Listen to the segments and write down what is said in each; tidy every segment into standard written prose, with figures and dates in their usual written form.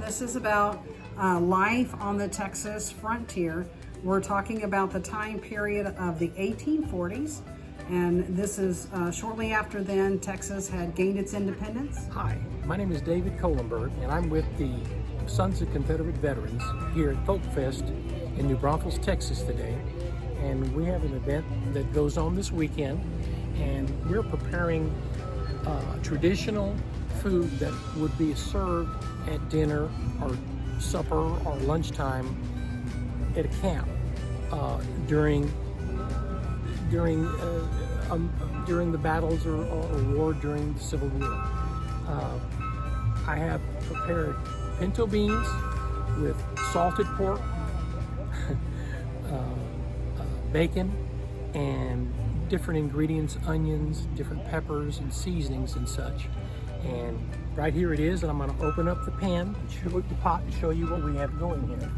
This is about life on the Texas frontier. We're talking about the time period of the 1840s, and this is shortly after then Texas had gained its independence. Hi, my name is David Kohlenberg, and I'm with the Sons of Confederate Veterans here at Folk Fest in New Braunfels, Texas today. And we have an event that goes on this weekend, and we're preparing traditional food that would be served at dinner or supper or lunchtime at a camp during the battles or war during the Civil War. I have prepared pinto beans with salted pork, bacon, and different ingredients, onions, different peppers and seasonings and such. And right here it is, and I'm going to open up the pan and show the pot and show you what we have going here.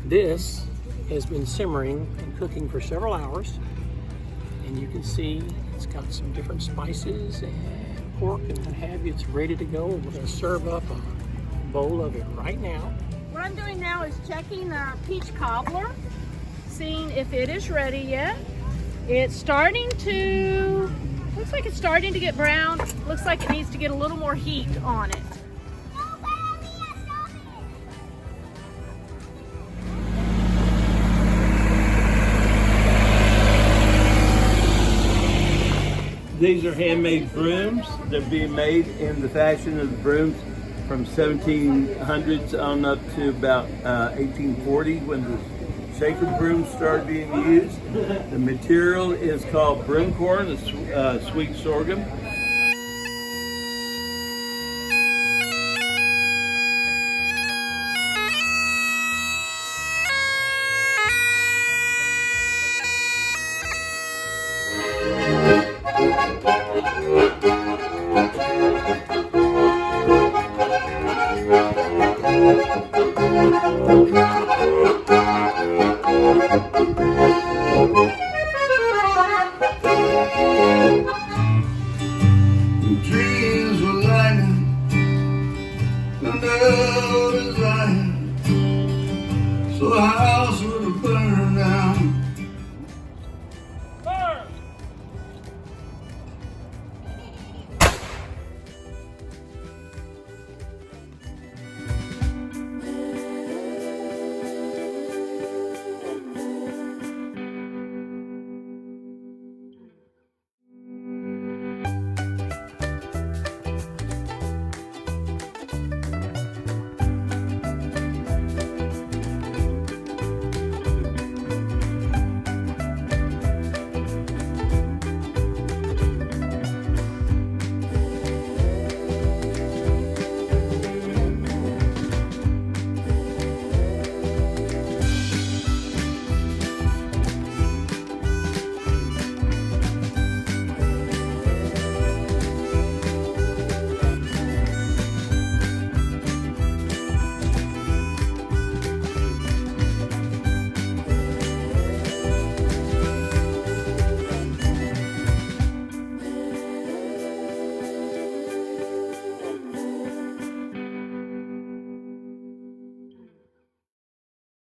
This has been simmering and cooking for several hours, and you can see it's got some different spices and pork and what have you. It's ready to go, and we're going to serve up a bowl of it right now. What I'm doing now is checking our peach cobbler, seeing if it is ready yet. It's starting to, looks like it's starting to get brown. Looks like it needs to get a little more heat on it. These are handmade brooms. They're being made in the fashion of the brooms from 1700s on up to about 1840 when the shaker brooms started being used. The material is called broom corn, a sweet sorghum.